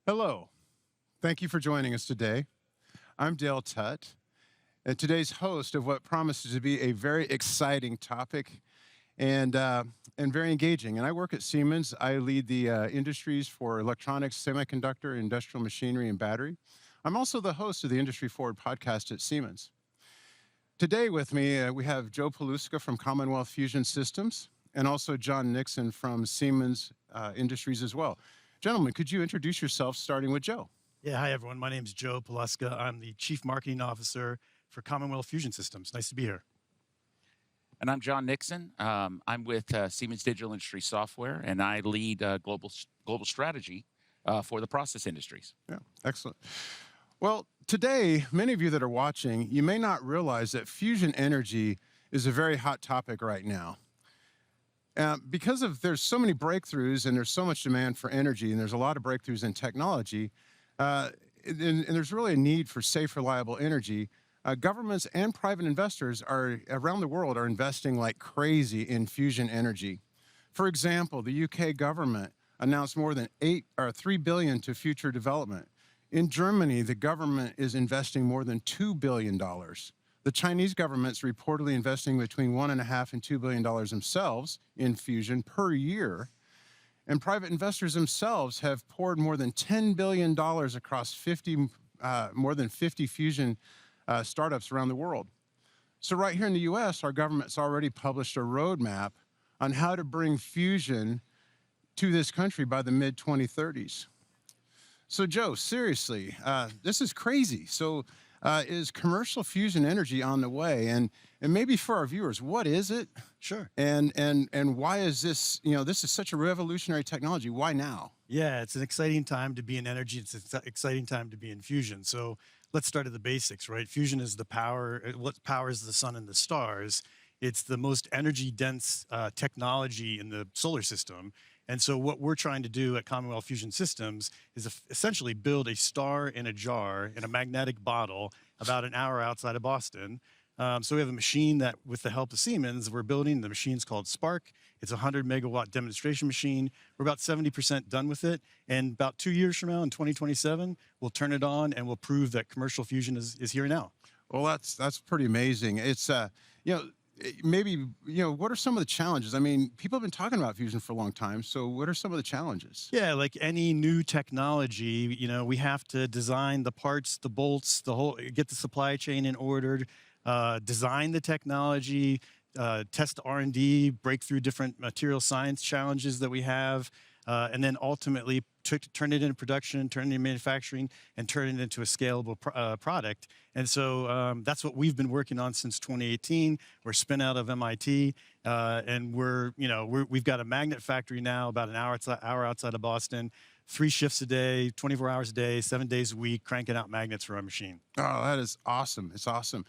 Hello. Thank you for joining us today. I'm Dale Tutt, and today's host of what promises to be a very exciting topic and very engaging. And I work at Siemens. I lead the industries for electronics, semiconductor, industrial machinery, and battery. I'm also the host of the Industry Forward podcast at Siemens. Today with me, we have Joe Paluska from Commonwealth Fusion Systems and also John Nixon from Siemens Industries as well. Gentlemen, could you introduce yourself, starting with Joe? Yeah, hi everyone. My name is Joe Paluska. I'm the Chief Marketing Officer for Commonwealth Fusion Systems. Nice to be here. And I'm John Nixon. I'm with Siemens Digital Industries Software, and I lead global strategy for the process industries. Yeah, excellent. Well, today, many of you that are watching, you may not realize that fusion energy is a very hot topic right now. Because there's so many breakthroughs and there's so much demand for energy and there's a lot of breakthroughs in technology, and there's really a need for safe, reliable energy, governments and private investors around the world are investing like crazy in fusion energy. For example, the UK government announced more than $3 billion to future development. In Germany, the government is investing more than $2 billion. The Chinese government's reportedly investing between $1.5 and $2 billion themselves in fusion per year. And private investors themselves have poured more than $10 billion across more than 50 fusion startups around the world. So right here in the US, our government's already published a roadmap on how to bring fusion to this country by the mid-2030s. So Joe, seriously, this is crazy. So is commercial fusion energy on the way? And maybe for our viewers, what is it? Sure. And why is this, this is such a revolutionary technology. Why now? Yeah, it's an exciting time to be in energy. It's an exciting time to be in fusion. So let's start at the basics, right? Fusion is the power, what powers the sun and the stars. It's the most energy dense technology in the solar system. And so what we're trying to do at Commonwealth Fusion Systems is essentially build a star in a jar in a magnetic bottle about an hour outside of Boston. So we have a machine that, with the help of Siemens, we're building. The machine's called SPARC. It's a 100 megawatt demonstration machine. We're about 70% done with it. And about 2 years from now, in 2027, we'll turn it on and we'll prove that commercial fusion is here now. Well, that's pretty amazing. It's, maybe, what are some of the challenges? I mean, people have been talking about fusion for a long time. So what are some of the challenges? Yeah, like any new technology, we have to design the parts, the bolts, get the supply chain in order, design the technology, test R&D, break through different material science challenges that we have, and then ultimately turn it into production, turn it into manufacturing, and turn it into a scalable product. And so that's what we've been working on since 2018. We're spin out of MIT, and we've got a magnet factory now about an hour outside of Boston, 3 shifts a day, 24 hours a day, 7 days a week, cranking out magnets for our machine. Oh, that is awesome. It's awesome.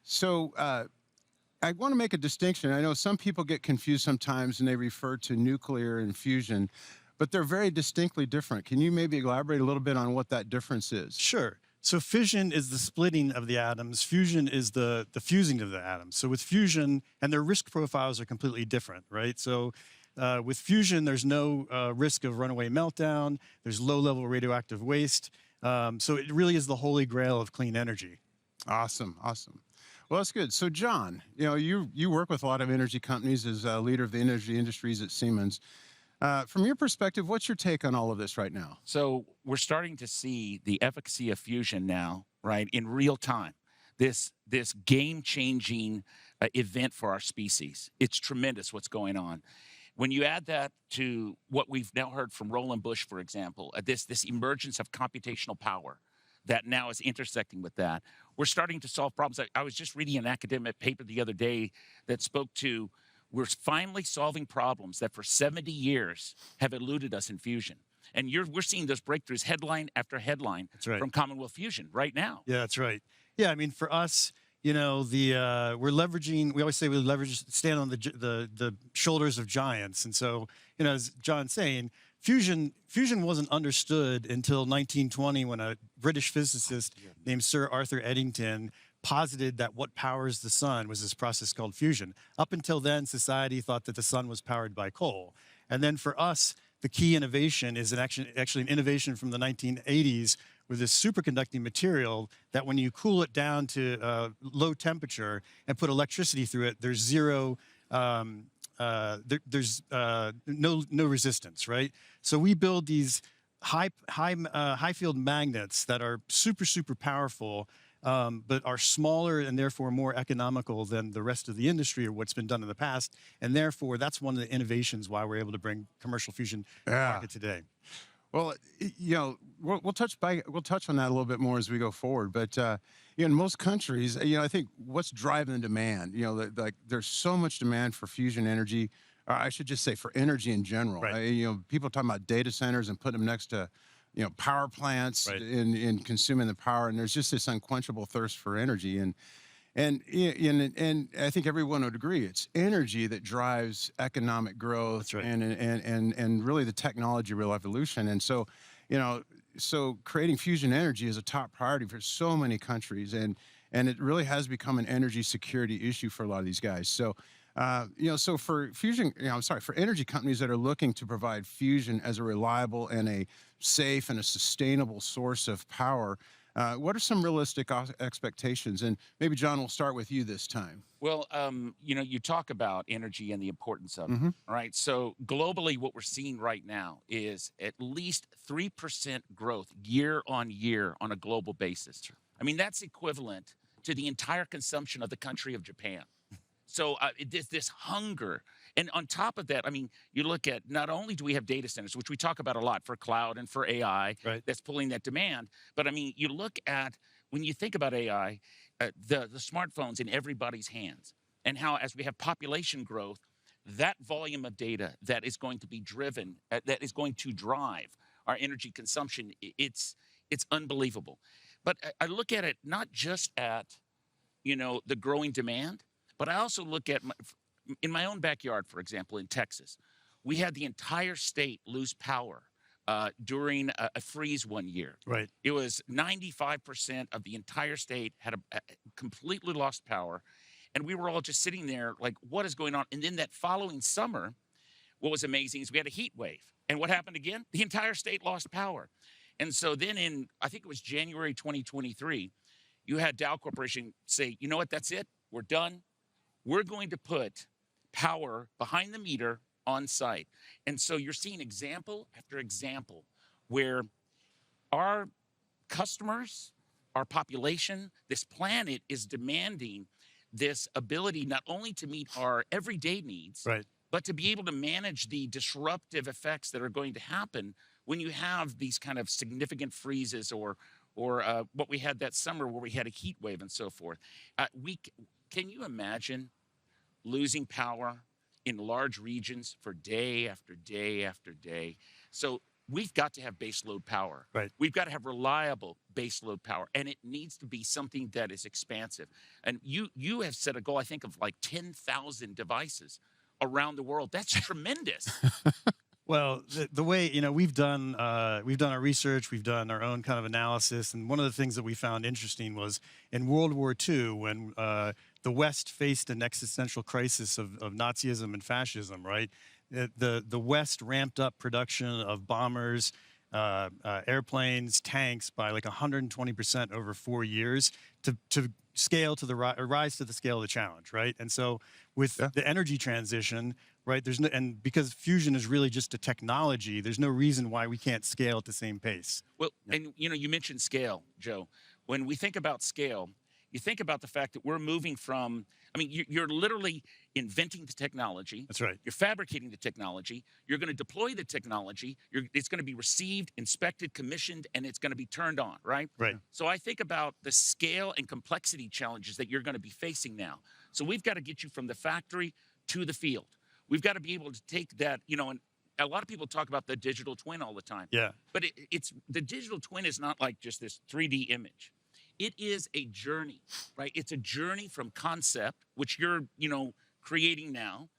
So I want to make a distinction. I know some people get confused sometimes and they refer to nuclear and fusion, but they're very distinctly different. Can you maybe elaborate a little bit on what that difference is? Sure. So fission is the splitting of the atoms. Fusion is the fusing of the atoms. So with fusion, and their risk profiles are completely different, right? So with fusion, there's no risk of runaway meltdown. There's low-level radioactive waste. So it really is the holy grail of clean energy. Awesome, awesome. Well, that's good. So John, you work with a lot of energy companies as a leader of the energy industries at Siemens. From your perspective, what's your take on all of this right now? So we're starting to see the efficacy of fusion now, right, in real time. This game-changing event for our species. It's tremendous what's going on. When you add that to what we've now heard from Roland Bush, for example, this emergence of computational power that now is intersecting with that, we're starting to solve problems. I was just reading an academic paper the other day that spoke to, we're finally solving problems that for 70 years have eluded us in fusion. And we're seeing those breakthroughs headline after headline from Commonwealth Fusion right now. Yeah, that's right. Yeah, I mean, for us, we're leveraging, we always say we stand on the shoulders of giants. And so, as John's saying, fusion wasn't understood until 1920 when a British physicist named Sir Arthur Eddington posited that what powers the sun was this process called fusion. Up until then, society thought that the sun was powered by coal. And then for us, the key innovation is actually an innovation from the 1980s with this superconducting material that when you cool it down to low temperature and put electricity through it, there's zero, there's no resistance, right? So we build these high field magnets that are super powerful, but are smaller and therefore more economical than the rest of the industry or what's been done in the past. And therefore, that's one of the innovations why we're able to bring commercial fusion to market today. Well, you know, we'll touch on that a little bit more as we go forward. But you know, in most countries, you know, I think what's driving the demand, you know, like there's so much demand for fusion energy. Or I should just say for energy in general. Right. You know, people talking about data centers and putting them next to, you know, power plants Right. in consuming the power, and there's just this unquenchable thirst for energy. And I think everyone would agree it's energy that drives economic growth. That's right. And really the technology revolution. And so, you know, so creating fusion energy is a top priority for so many countries, and it really has become an energy security issue for a lot of these guys. So, you know, so for fusion, you know, I'm sorry, for energy companies that are looking to provide fusion as a reliable and a safe and a sustainable source of power, what are some realistic expectations? And maybe, John, we'll start with you this time. Well, you know, you talk about energy and the importance of it, right? So globally, what we're seeing right now is at least 3% growth year on year on a global basis. I mean, that's equivalent to the entire consumption of the country of Japan. So this hunger. And on top of that, I mean, you look at, not only do we have data centers, which we talk about a lot for cloud and for AI, Right. that's pulling that demand. But I mean, you look at, when you think about AI, the smartphones in everybody's hands, and how as we have population growth, that volume of data that is going to be driven, that is going to drive our energy consumption, it's unbelievable. But I look at it not just at, you know, the growing demand, but I also look at, in my own backyard, for example, in Texas, we had the entire state lose power during a freeze one year. Right. It was 95% of the entire state had completely lost power. And we were all just sitting there like, what is going on? And then that following summer, what was amazing is we had a heat wave. And what happened again? The entire state lost power. And so then in, I think it was January 2023, you had Dow Corporation say, you know what, that's it, we're done. We're going to put power behind the meter on site. And so you're seeing example after example where our customers, our population, this planet is demanding this ability not only to meet our everyday needs, Right. but to be able to manage the disruptive effects that are going to happen when you have these kind of significant freezes or what we had that summer where we had a heat wave and so forth. Can you imagine losing power in large regions for day after day after day? So we've got to have baseload power. Right. We've got to have reliable baseload power, and it needs to be something that is expansive. And you have set a goal, I think, of like 10,000 devices around the world. That's tremendous. Well, the way, you know, we've done our research, we've done our own kind of analysis, and one of the things that we found interesting was in World War II, when the West faced an existential crisis of Nazism and fascism, right? The West ramped up production of bombers, airplanes, tanks by like 120% over 4 years to scale to the rise to the scale of the challenge, right? And so with the energy transition, right, and because fusion is really just a technology, there's no reason why we can't scale at the same pace. Well, and you know, you mentioned scale, Joe. When we think about scale, you think about the fact that we're moving from, I mean, you're literally inventing the technology. That's right. You're fabricating the technology. You're going to deploy the technology. It's going to be received, inspected, commissioned, and it's going to be turned on, right? Right. So I think about the scale and complexity challenges that you're going to be facing now. So we've got to get you from the factory to the field. We've got to be able to take that, you know, and a lot of people talk about the digital twin all the time. Yeah. But it's the digital twin is not like just this 3D image. It is a journey, right? It's a journey from concept, which you're, you know, creating now,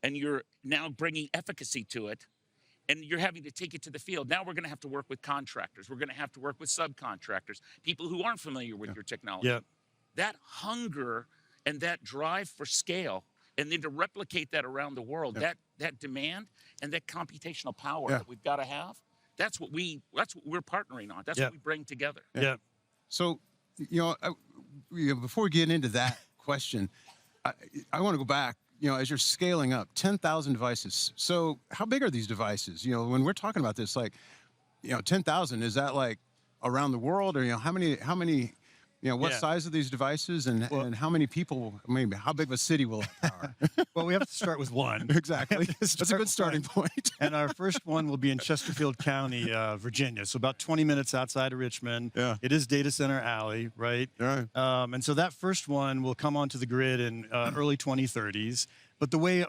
and you're now bringing efficacy to it, and you're having to take it to the field. Now we're going to have to work with contractors. We're going to have to work with subcontractors, people who aren't familiar with your technology. Yeah. That hunger and that drive for scale, and then to replicate that around the world, that demand and that computational power Yeah. that we've got to have. That's what we're partnering on. That's Yeah. what we bring together. Yeah. So, before we get into that question, I want to go back. As you're scaling up, 10,000 devices. So, how big are these devices? When we're talking about this, like, 10,000, is that like around the world, or how many? What Yeah. size are these devices, and how many people? Maybe how big of a city will it power? Well, we have to start with one. Exactly. That's a Start good with starting one. point. And our first one will be in Chesterfield County, Virginia. So about 20 minutes outside of Richmond. Yeah. It is Data Center Alley, right? Right. And so that first one will come onto the grid in early 2030s. But the way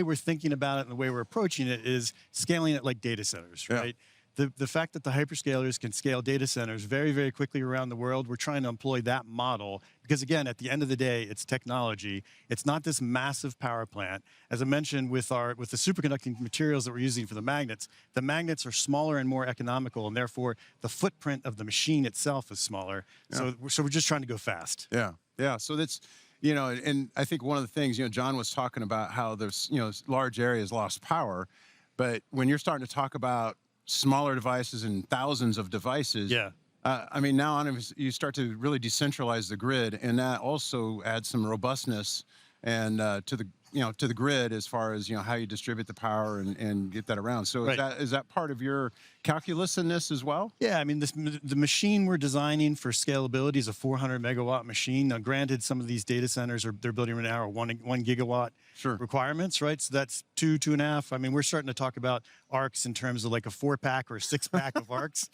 we're thinking about it and the way we're approaching it is scaling it like data centers, Yeah. right? The fact that the hyperscalers can scale data centers very, very quickly around the world, we're trying to employ that model because, again, at the end of the day, it's technology. It's not this massive power plant. As I mentioned, with the superconducting materials that we're using for the magnets are smaller and more economical, and therefore the footprint of the machine itself is smaller. Yeah. So we're just trying to go fast. Yeah. Yeah. So that's, and I think one of the things, John was talking about how there's, large areas lost power, but when you're starting to talk about smaller devices and thousands of devices. Yeah. Now on, you start to really decentralize the grid, and that also adds some robustness and to the grid as far as how you distribute the power and get that around. So Right. is that part of your calculus in this as well? Yeah, the machine we're designing for scalability is a 400 megawatt machine. Now, granted, some of these data centers they're building right now are 1 gigawatt Sure. requirements, right? So that's 2.5. We're starting to talk about arcs in terms of like a 4-pack or a 6-pack of arcs,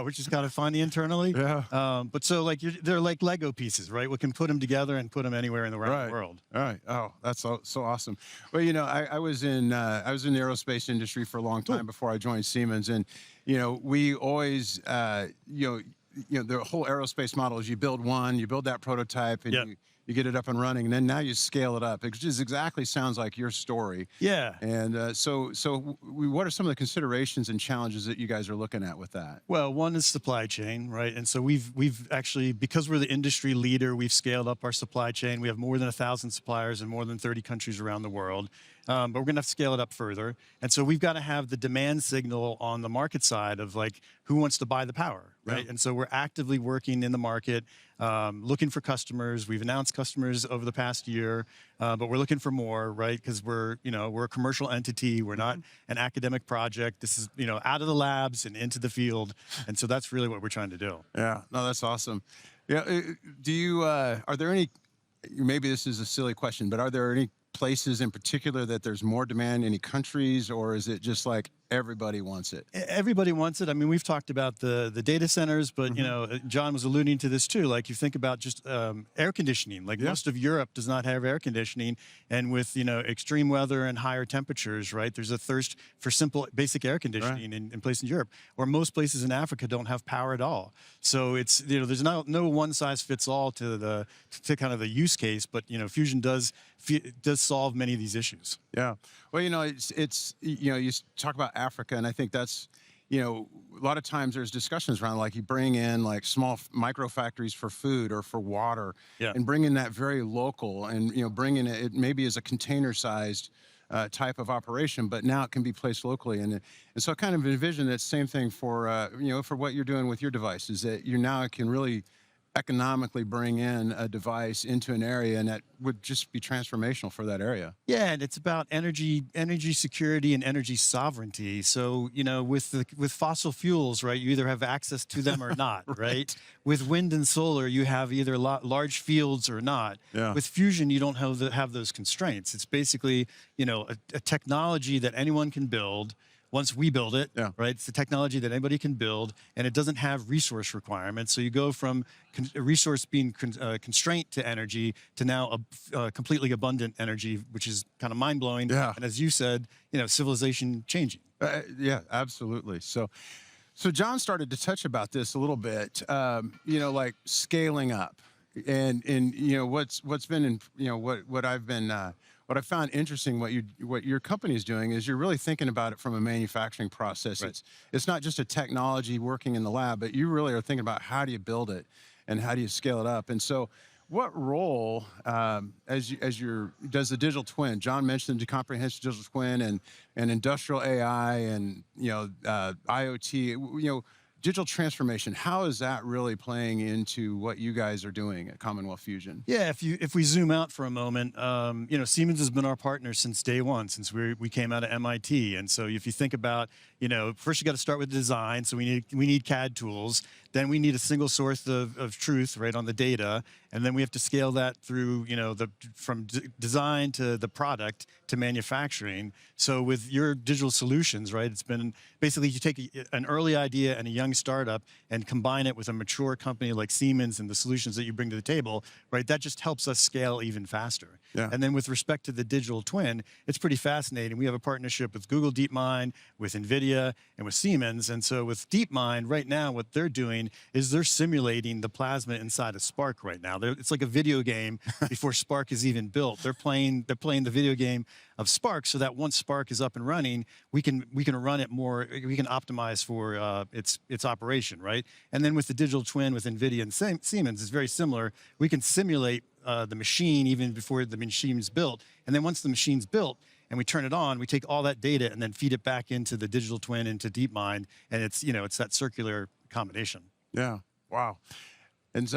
which is kind of funny internally. Yeah. But so they're like Lego pieces, right? We can put them together and put them anywhere in the Right. world. All right. Oh, that's so awesome. Well, I was in the aerospace industry for a long time before I joined Siemens, and we always the whole aerospace model is you build that prototype, and Yep. you get it up and running, and then now you scale it up. It just exactly sounds like your story. Yeah. And so what are some of the considerations and challenges that you guys are looking at with that? Well, one is supply chain, right? And so we've actually, because we're the industry leader, we've scaled up our supply chain. We have more than 1,000 suppliers in more than 30 countries around the world. But we're going to have to scale it up further. And so we've got to have the demand signal on the market side of like who wants to buy the power, right? Yeah. And so we're actively working in the market, looking for customers. We've announced customers over the past year, but we're looking for more, right? Because we're a commercial entity. We're not an academic project. This is out of the labs and into the field, and so that's really what we're trying to do. Yeah, no, that's awesome. Yeah, do you? Are there any? Maybe this is a silly question, but are there any places in particular that there's more demand? Any countries, or is it just like everybody wants it? Everybody wants it. We've talked about the data centers, but John was alluding to this too. Like you think about just air conditioning. Like most of Europe does not have air conditioning, and with extreme weather and higher temperatures, right? There's a thirst for simple, basic air conditioning in places in Europe, or most places in Africa don't have power at all. So it's there's no one size fits all to kind of the use case, but fusion does solve many of these issues. Yeah. Well, it's you talk about Africa, and I think that's, a lot of times there's discussions around like you bring in like small micro factories for food or for water, and bring in that very local, and bringing it maybe as a container sized type of operation, but now it can be placed locally, and so I kind of envision that same thing for for what you're doing with your devices, that you now can really economically bring in a device into an area, and that would just be transformational for that area. Yeah, and it's about energy security and energy sovereignty. So, with fossil fuels, right, you either have access to them or not, right? With wind and solar, you have either large fields or not. Yeah. With fusion, you don't have those constraints. It's basically, a technology that anyone can build. Once we build it, right? It's the technology that anybody can build, and it doesn't have resource requirements. So you go from a resource being constraint to energy to now a completely abundant energy, which is kind of mind-blowing. Yeah. And as you said, civilization changing. Yeah, absolutely. So John started to touch about this a little bit, like scaling up, and what's been in, what I found interesting, what your company is doing is you're really thinking about it from a manufacturing process. Right. It's not just a technology working in the lab, but you really are thinking about how do you build it and how do you scale it up. And so What role, does the digital twin? John mentioned the comprehensive digital twin and industrial AI and IoT. Digital transformation. How is that really playing into what you guys are doing at Commonwealth Fusion? Yeah, if we zoom out for a moment, Siemens has been our partner since day one, since we came out of MIT. And so if you think about, first you got to start with design. So we need CAD tools. Then we need a single source of truth, right, on the data. And then we have to scale that through, from design to the product to manufacturing. So with your digital solutions, right, it's been basically you take an early idea and a young startup and combine it with a mature company like Siemens and the solutions that you bring to the table, right, that just helps us scale even faster. Yeah. And then with respect to the digital twin, it's pretty fascinating. We have a partnership with Google DeepMind, with NVIDIA, and with Siemens. And so with DeepMind, right now, what they're doing is they're simulating the plasma inside of SPARC right now. It's like a video game before SPARC is even built. They're playing the video game of SPARC so that once SPARC is up and running, we can run it more, we can optimize for its operation, right? And then with the digital twin with NVIDIA and Siemens, it's very similar. We can simulate the machine even before the machine's built. And then once the machine's built and we turn it on, we take all that data and then feed it back into the digital twin, into DeepMind, and it's that circular combination. Yeah. Wow. And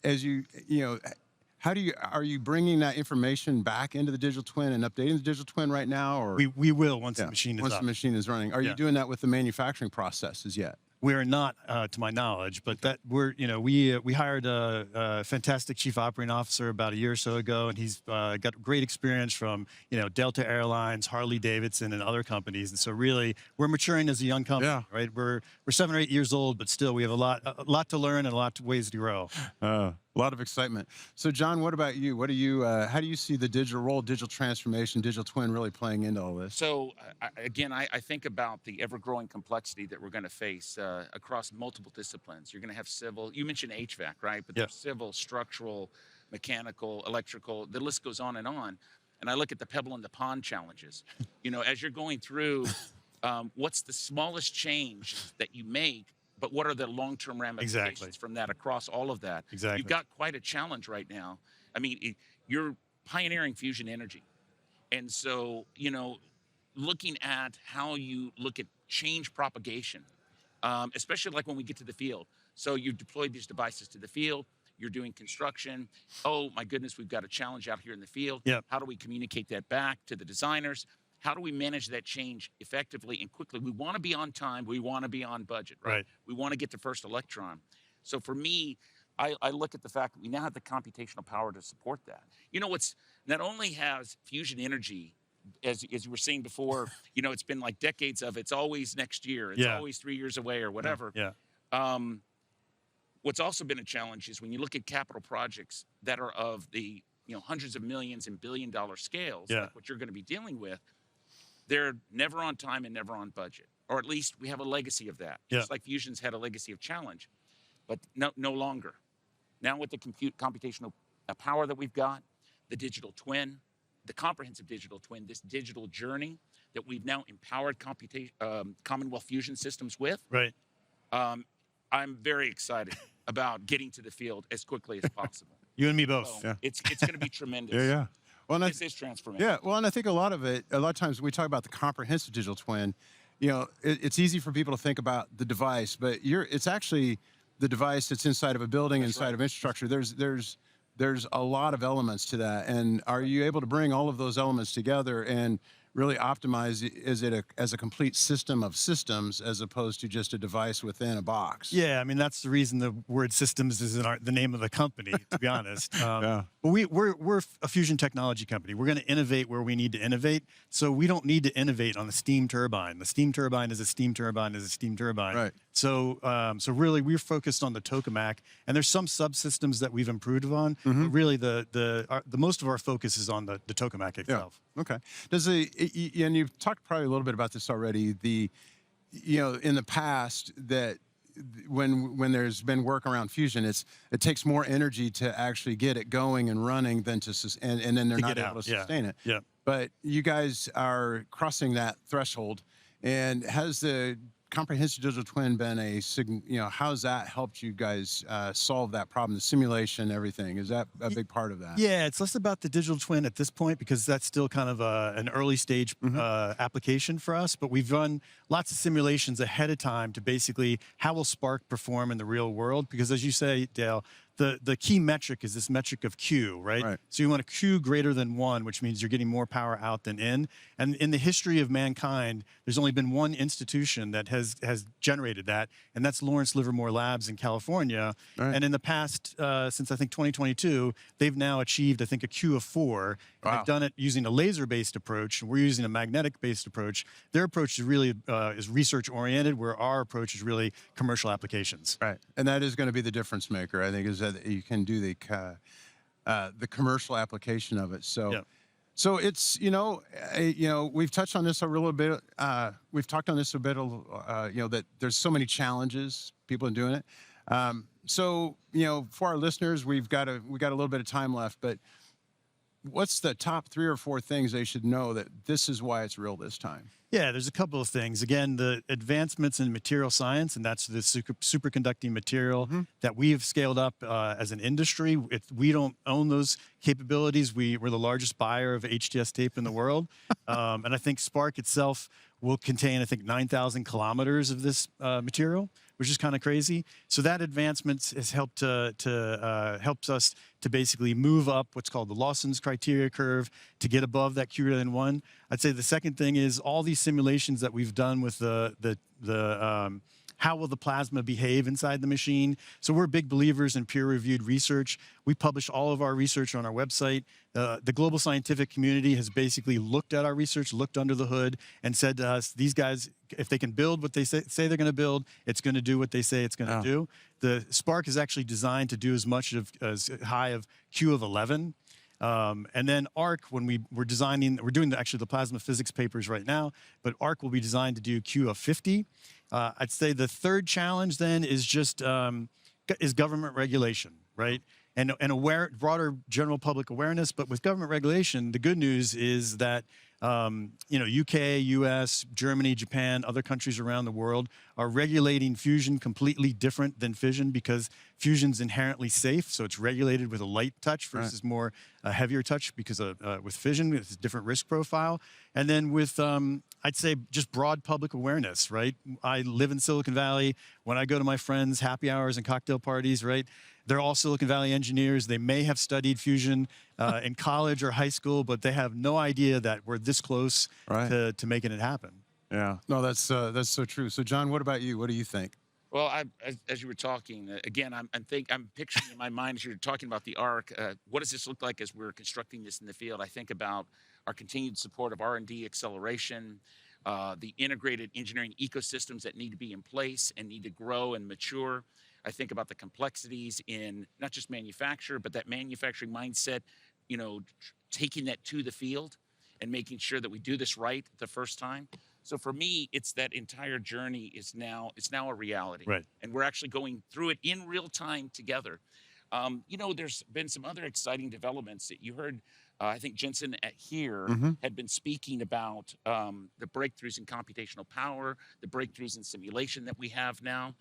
as are you bringing that information back into the digital twin and updating the digital twin right now, or we will once the machine is once up. the machine is running? Are you doing that with the manufacturing processes yet? We are not, to my knowledge, but that we hired a fantastic chief operating officer about a year or so ago, and he's got great experience from Delta Airlines, Harley Davidson, and other companies. And so really, we're maturing as a young company, right? We're 7 or 8 years old, but still we have a lot to learn and a lot of ways to grow. A lot of excitement. So, John, what about you? What do you? How do you see the role of digital transformation, digital twin, really playing into all this? So, again, I think about the ever-growing complexity that we're going to face across multiple disciplines. You're going to have civil. You mentioned HVAC, right? But there's civil, structural, mechanical, electrical. The list goes on. And I look at the pebble in the pond challenges. As you're going through, what's the smallest change that you make? But what are the long-term ramifications from that across all of that? Exactly. You've got quite a challenge right now. I mean, you're pioneering fusion energy. And so, looking at how you look at change propagation, especially like when we get to the field. So you deploy these devices to the field, you're doing construction. Oh, my goodness, we've got a challenge out here in the field. Yep. How do we communicate that back to the designers? How do we manage that change effectively and quickly? We want to be on time. We want to be on budget, right? We want to get the first electron. So for me, I look at the fact that we now have the computational power to support that. What's not only has fusion energy, as you were saying before, it's been like decades of it's always next year. It's always 3 years away or whatever. What's also been a challenge is when you look at capital projects that are of the hundreds of millions and billion-dollar scales, like what you're going to be dealing with, they're never on time and never on budget, or at least we have a legacy of that. Just like Fusion's had a legacy of challenge, but no longer. Now with the computational power that we've got, the digital twin, the comprehensive digital twin, this digital journey that we've now empowered Commonwealth Fusion Systems with. Right. I'm very excited about getting to the field as quickly as possible. You and me both. So it's going to be tremendous. Well, this is transformation. Yeah, well, and I think a lot of times when we talk about the comprehensive digital twin, it's easy for people to think about the device, but it's actually the device that's inside of a building, inside of infrastructure. There's a lot of elements to that, and are you able to bring all of those elements together and really optimize as a complete system of systems as opposed to just a device within a box? Yeah, I mean, that's the reason the word systems is in the name of the company, to be honest. But we're a fusion technology company. We're going to innovate where we need to innovate. So we don't need to innovate on the steam turbine. The steam turbine is a steam turbine is a steam turbine. Right. So really, we're focused on the tokamak, and there's some subsystems that we've improved on. But really, the most of our focus is on the tokamak itself. Okay. And you've talked probably a little bit about this already. In the past that when there's been work around fusion, it takes more energy to actually get it going and running than and then they're not able to sustain it. Yeah. But you guys are crossing that threshold. And has the comprehensive digital twin been how's that helped you guys solve that problem, the simulation, everything? Is that a big part of that? Yeah, it's less about the digital twin at this point because that's still kind of an early stage application for us. But we've run lots of simulations ahead of time to basically how will SPARC perform in the real world? Because as you say, Dale, the key metric is this metric of Q, right? So you want a Q greater than 1, which means you're getting more power out than in. And in the history of mankind, there's only been one institution that has generated that, and that's Lawrence Livermore Labs in California. And in the past, since I think 2022, they've now achieved, I think, a Q of 4. And they've done it using a laser-based approach, and we're using a magnetic-based approach. Their approach is really is research-oriented, where our approach is really commercial applications. Right, and that is going to be the difference maker, I think, is that you can do the commercial application of it. So, so it's we've touched on this a little bit. We've talked on this a bit. That there's so many challenges people in doing it. So for our listeners, we got a little bit of time left, but what's the top 3 or 4 things they should know that this is why it's real this time? Yeah, there's a couple of things. Again, the advancements in material science, and that's the superconducting material that we've scaled up as an industry. We don't own those capabilities. We're the largest buyer of HTS tape in the world. And I think SPARC itself will contain, I think, 9,000 kilometers of this material, which is kind of crazy. So that advancement has helped helps us to basically move up what's called the Lawson's criteria curve to get above that Q greater than 1. I'd say the second thing is all these simulations that we've done with how will the plasma behave inside the machine. So we're big believers in peer-reviewed research. We publish all of our research on our website. The global scientific community has basically looked at our research, looked under the hood, and said to us, these guys, if they can build what they say they're going to build, it's going to do what they say it's going to do. The SPARC is actually designed to do as much as high of Q of 11. And then ARC, when we're doing actually the plasma physics papers right now, but ARC will be designed to do Q of 50. I'd say the third challenge then is just is government regulation, right? And broader general public awareness. But with government regulation, the good news is that UK, US, Germany, Japan, other countries around the world are regulating fusion completely different than fission because fusion's inherently safe. So it's regulated with a light touch versus more heavier touch because with fission, it's a different risk profile. And then with, I'd say, just broad public awareness, right? I live in Silicon Valley. When I go to my friends' happy hours and cocktail parties, right? They're all Silicon Valley engineers. They may have studied fusion in college or high school, but they have no idea that we're this close to making it happen. Yeah, no, that's so true. So, John, what about you? What do you think? Well, as you were talking, again, I'm picturing in my mind as you're talking about the ARC. What does this look like as we're constructing this in the field? I think about our continued support of R&D acceleration, the integrated engineering ecosystems that need to be in place and need to grow and mature. I think about the complexities in not just manufacture, but that manufacturing mindset, taking that to the field and making sure that we do this right the first time. So for me, it's that entire journey is now a reality. Right. And we're actually going through it in real time together. There's been some other exciting developments that you heard. I think Jensen here had been speaking about the breakthroughs in computational power, the breakthroughs in simulation that we have now.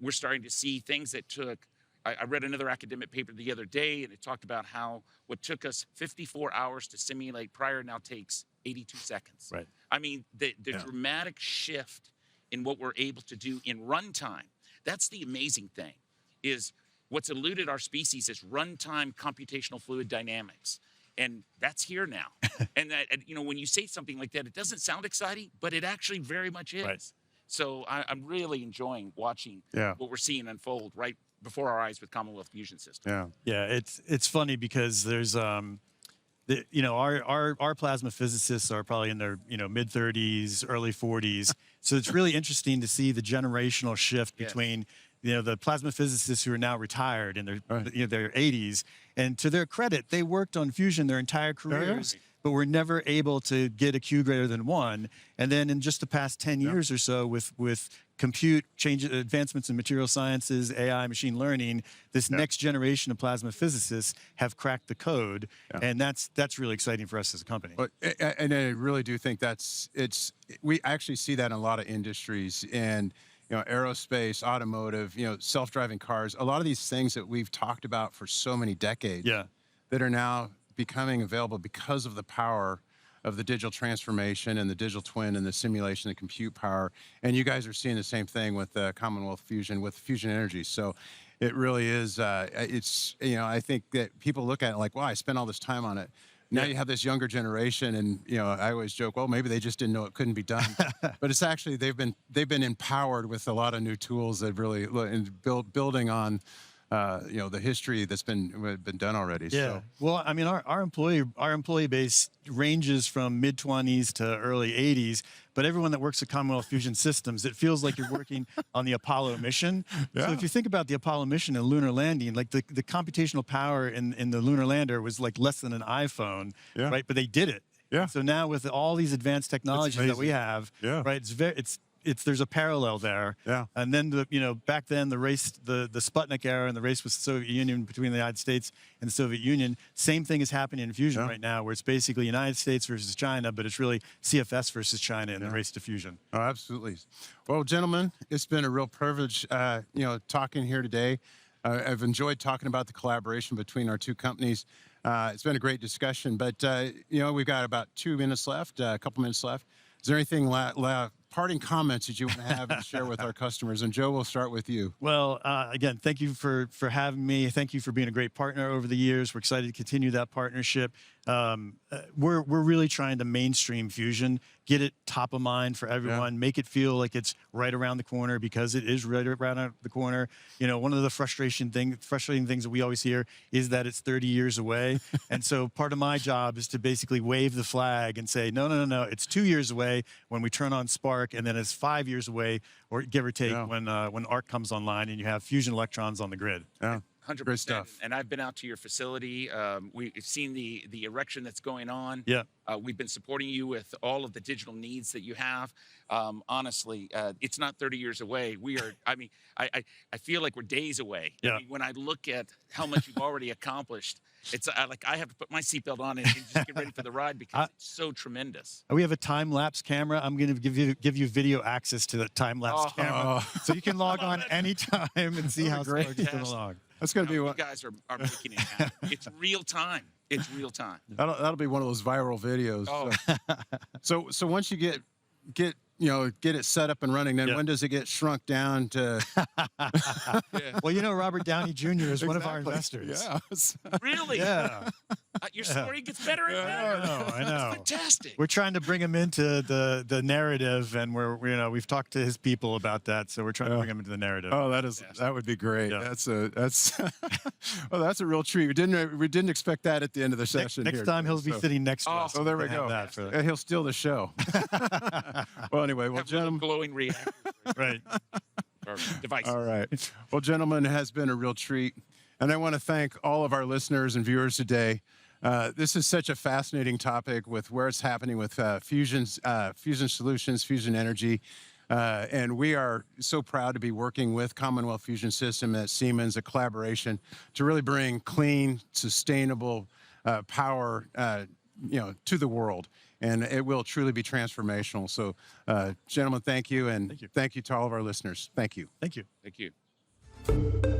We're starting to see things that took, I read another academic paper the other day, and it talked about how what took us 54 hours to simulate prior now takes 82 seconds. Right. I mean, the dramatic shift in what we're able to do in runtime, that's the amazing thing, is what's eluded our species is runtime computational fluid dynamics. And that's here now. And that, when you say something like that, it doesn't sound exciting, but it actually very much is. Right. So I'm really enjoying watching what we're seeing unfold right before our eyes with Commonwealth Fusion Systems. Yeah. It's funny because there's our plasma physicists are probably in their mid 30s, early 40s. So it's really interesting to see the generational shift between the plasma physicists who are now retired in their 80s, and to their credit, they worked on fusion their entire careers. but we're never able to get a Q greater than 1. And then in just the past 10 years or so, with compute advancements in material sciences, AI, machine learning, this next generation of plasma physicists have cracked the code, and that's really exciting for us as a company. But, and I really do think we actually see that in a lot of industries, and aerospace, automotive, self-driving cars, a lot of these things that we've talked about for so many decades that are now becoming available because of the power of the digital transformation and the digital twin and the simulation, the compute power. And you guys are seeing the same thing with Commonwealth Fusion, with fusion energy. So it really is, I think that people look at it like, wow, I spent all this time on it. Now you have this younger generation, and I always joke, well, maybe they just didn't know it couldn't be done. But it's actually they've been empowered with a lot of new tools that really building on the history that's been done already. Yeah. So. Well, I mean, our employee base ranges from mid-20s to early 80s, but everyone that works at Commonwealth Fusion Systems, it feels like you're working on the Apollo mission. So if you think about the Apollo mission and lunar landing, like the computational power in the lunar lander was like less than an iPhone, right? But they did it. Yeah. So now with all these advanced technologies that we have, right? There's a parallel there. Yeah. And then back then the Sputnik era and the race with the Soviet Union, between the United States and the Soviet Union, same thing is happening in fusion right now, where it's basically United States versus China, but it's really CFS versus China in the race to fusion. Oh, absolutely. Well, gentlemen, it's been a real privilege, talking here today. I've enjoyed talking about the collaboration between our two companies. It's been a great discussion, but we've got about 2 minutes left, a couple minutes left. Is there anything parting comments that you want to have and share with our customers? And Joe, we'll start with you. Well, again, thank you for having me. Thank you for being a great partner over the years. We're excited to continue that partnership. We're really trying to mainstream fusion, get it top of mind for everyone, make it feel like it's right around the corner, because it is right around the corner. One of the frustrating things that we always hear is that it's 30 years away. And so part of my job is to basically wave the flag and say, no, it's 2 years away when we turn on SPARC, and then it's 5 years away, or give or take, when ARC comes online and you have fusion electrons on the grid. Yeah. 100%. Great stuff. And I've been out to your facility. We've seen the erection that's going on. Yeah. We've been supporting you with all of the digital needs that you have. Honestly, it's not 30 years away. We are, I feel like we're days away. Yeah. I mean, when I look at how much you've already accomplished, it's like I have to put my seatbelt on and just get ready for the ride, because it's so tremendous. We have a time-lapse camera. I'm going to give you video access to the time-lapse camera, so you can log on anytime and see how SPARC is going along. That's going to be you what guys are making it happen. It's real time. It's real time. That'll be one of those viral videos. Oh. So once you get it set up and running, then when does it get shrunk down to? Well, Robert Downey Jr. is one of our investors. Yeah. Really? Yeah. Your story gets better and better. I know. It's fantastic. We're trying to bring him into the narrative, and we've talked to his people about that, so we're trying to bring him into the narrative. Oh, that would be great. Yeah. That's that's a real treat. We didn't expect that at the end of the session. Next time he'll be sitting next to us. Oh, there we go. He'll steal the show. Well, anyway, gentlemen, glowing reactors, right? Or devices. All right. Well, gentlemen, it has been a real treat, and I want to thank all of our listeners and viewers today. This is such a fascinating topic with where it's happening with fusion solutions, fusion energy. And we are so proud to be working with Commonwealth Fusion Systems at Siemens, a collaboration to really bring clean, sustainable power to the world. And it will truly be transformational. So, gentlemen, thank you. And thank you to all of our listeners. Thank you. Thank you. Thank you.